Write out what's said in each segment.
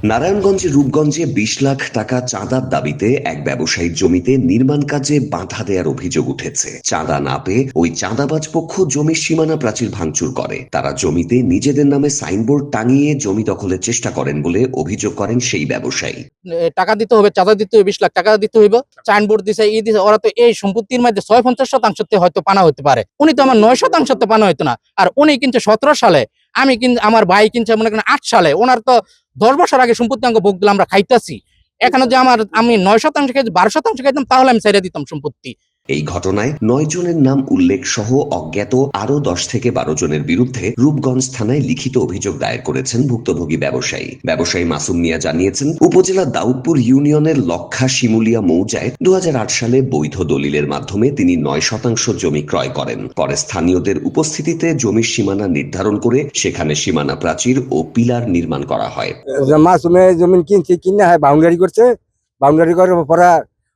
নারায়ণগঞ্জের রূপগঞ্জে ২০ লাখ টাকা চাঁদার দাবিতে এক ব্যবসায়ীর জমিতে নির্মাণ কাজে বাধা দেওয়ার অভিযোগ উঠেছে। চাঁদা না পেয়ে ওই চাঁদাবাজ পক্ষ জমির সীমানা প্রাচীর ভাঙচুর করে। তারা জমিতে নিজেদের নামে সাইনবোর্ড টাঙিয়ে জমি দখলের চেষ্টা করেন বলে অভিযোগ করেন সেই ব্যবসায়ী। টাকা দিতে হবে, চাঁদা দিতে হবে, 20 লাখ টাকা দিতে হইব। সাইনবোর্ড দিছে, দিছে। ওরা তো এই সম্পত্তির মধ্যে 50% হয়তো পানা হতে পারে। উনি তো আমার 9% পানা হইতো না। আর উনি কিন্তু 17 সালে, আমি কিন্তু আমার ভাই কিনছে মনে করেন 8 সালে। ওনার তো 10 বছর আগে সম্পত্তি অঙ্গ ভোগ দিলে আমরা খাইতাছি। এখানে যে আমি 9% খেয়ে 12% খাইতাম, তাহলে আমি ছেড়ে দিতাম সম্পত্তি। এই ঘটনায় ৯ জনের নাম উল্লেখ সহ অজ্ঞাত আরো ১০ থেকে ১২ জনের বিরুদ্ধে রূপগঞ্জ থানায় লিখিত অভিযোগ দায়ের করেছেন ভুক্তভোগী ব্যবসায়ী মাসুম মিয়া জানিয়েছেন, উপজেলার দাউদপুর ইউনিয়নের লক্ষা শিমুলিয়া মৌজায় ২০০৮ সালে বৈধ দলিলের মাধ্যমে তিনি ৯% জমি ক্রয় করেন। পরে স্থানীয়দের উপস্থিতিতে জমির সীমানা নির্ধারণ করে সেখানে সীমানা প্রাচীর ও পিলার নির্মাণ করা হয়। মাসুমে জমি কিনছে, কিনে বাউন্ডারি করছে। বাউন্ডারি করার পরে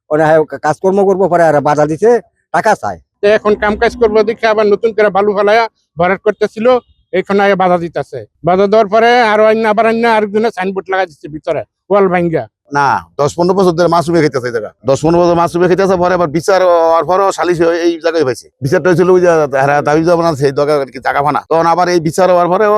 ওরা কাজকর্ম করবো, পরে আর বাধা দিছে, টাকা চায়। এখন কাম কাজ করবো দেখে আবার নতুন করে বালু ফালাইয়া ভরাট করতেছিল, এখানে বাধা দিতেছে। বাধা দেওয়ার পরে আরো আরেকজনের সাইনবোর্ড লাগাই দিচ্ছে ভিতরে ওয়াল ভাঙ্গা। না, 10-15 বছর ধরে মাছ উবে খেতেছে। এই জায়গা 10-15 বছর মাছ উবে খেতেছে। পরে আবার বিচার হওয়ার পরেও সালিশ এই জায়গায় হয়েছে। বিচারটা হয়েছিল ওই যে দাবি জমা সেই জায়গা ফানা, তখন আবার এই বিচার হওয়ার পরেও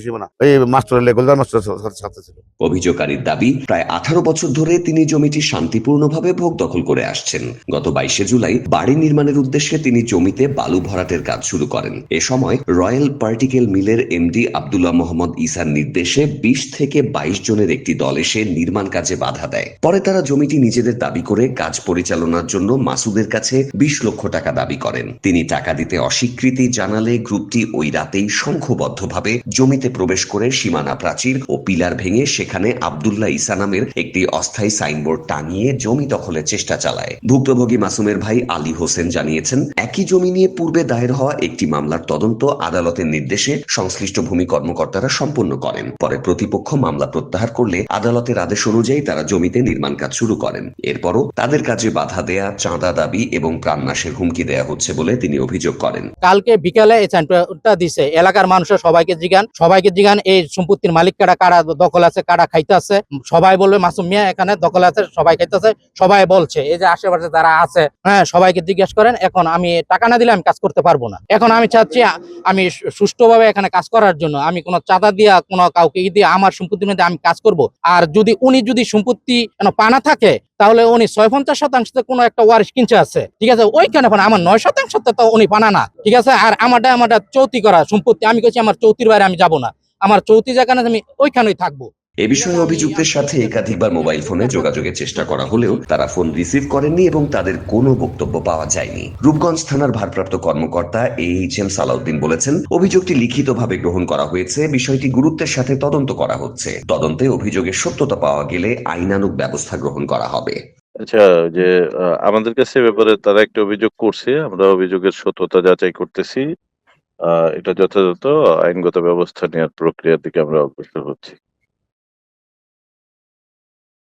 সীমানা এই মাস্টার গোলদার মাস্টার সাথে ছিল। অভিযোগকারীর দাবি, প্রায় 18 বছর ধরে তিনি জমিটি শান্তিপূর্ণভাবে ভোগ দখল করে আসছেন। গত 22শে জুলাই বাড়ি নির্মাণের উদ্দেশ্যে তিনি জমিতে বালু ভরাটের কাজ শুরু করেন। এ সময় রয়্যাল পার্টিকেল মিলের এমডি আব্দুল্লাহ মোহাম্মদ ইসার নির্দেশে 20 থেকে 22 জনের একটি দল এসে নির্মাণ কাজে বাধা দেয়। পরে তারা জমিটি নিজেদের দাবি করে কাজ পরিচালনার জন্য মাসুদের কাছে 20 লক্ষ টাকা দাবি করেন। তিনি টাকা দিতে অস্বীকৃতি জানালে গ্রুপটি ওই রাতেই সংঘবদ্ধভাবে জমিতে প্রবেশ করে সীমানা প্রাচীর ও পিলার ভেঙে সেখানে আব্দুল্লাহ ইসা নামের একটি অস্থায়ী সাইনবোর্ড টাঙিয়ে জমি দখলের চেষ্টা চালায়। ভুক্তভোগী মাসুমের ভাই আলী হোসেন জানিয়েছেন, একই জমি নিয়ে পূর্বে দায়ের হওয়া একটি মামলার তদন্ত আদালতের নির্দেশে সংশ্লিষ্ট ভূমি কর্মকর্তারা সম্পন্ন করেন। পরে প্রতিপক্ষ মামলা প্রত্যাহার করলে আদালতের আদেশ অনুযায়ী তারা জমিতে নির্মাণ কাজ শুরু করেন। এরপরও তাদের কাজে বাধা দেয়া, চাঁদা দাবি এবং প্রাণনাশের হুমকি দেয়া হচ্ছে বলে তিনি অভিযোগ করেন। কালকে বিকালে এই সাইনবোর্ডটা দিছে, এলাকার মানুষের সবাইকে জিগান এই সম্পত্তির মালিক কারা দখল আছে, কারা খাইতে আছে। সবাই বলবে মাসুম মিয়া এখানে দখল আছে, সবাই খাইতেছে, সবাই বলছে। এই যে আশেপাশে যারা আছে, হ্যাঁ, সবাইকে জিজ্ঞেস করেন। এখন আমি টাকা না দিলে আমি কাজ করতে পারবো না। এখন আমি চাচ্ছি আমি সুষ্ঠুভাবে এখানে কাজ করার জন্য আমি কোনো চাঁদা দিয়া কোনো কাউকে দিয়ে আমার সম্পত্তির মধ্যে আমি কাজ করব। আর উনি যদি সম্পত্তি পানা থাকে, তাহলে উনি 50% কোনো একটা ওয়ারিশ কিনছে আছে, ঠিক আছে, ওইখানে আমার 9% তো উনি পানা না, ঠিক আছে। আর আমারটা চৌতি করা সম্পত্তি, আমি কইছি আমার চৌতির বাইরে আমি যাব না, আমার চৌতি জায়গায় আমি ওইখানেই থাকবো। এ বিষয়ে অভিযুক্তের সাথে একাধিকবার মোবাইল ফোনে যোগাযোগের চেষ্টা করা হলেও তারা ফোন রিসিভ করেননি এবং তাদের কোনো বক্তব্য পাওয়া যায়নি। রূপগঞ্জ থানার ভারপ্রাপ্ত কর্মকর্তা AHM সালাউদ্দিন বলেছেন, অভিযোগটি লিখিতভাবে গ্রহণ করা হয়েছে, বিষয়টি গুরুত্বের সাথে তদন্ত করা হচ্ছে। তদন্তে অভিযোগের সত্যতা পাওয়া গেলে আইনানুগ ব্যবস্থা গ্রহণ করা হবে। আচ্ছা, যে আমাদের কাছে ব্যাপারে তারা একটা অভিযোগ করছে, আমরা অভিযোগের সত্যতা যাচাই করতেছি। এটা যথাযথ আইনগত ব্যবস্থা নেওয়ার প্রক্রিয়ার দিকে আমরা অগ্রসর হচ্ছি।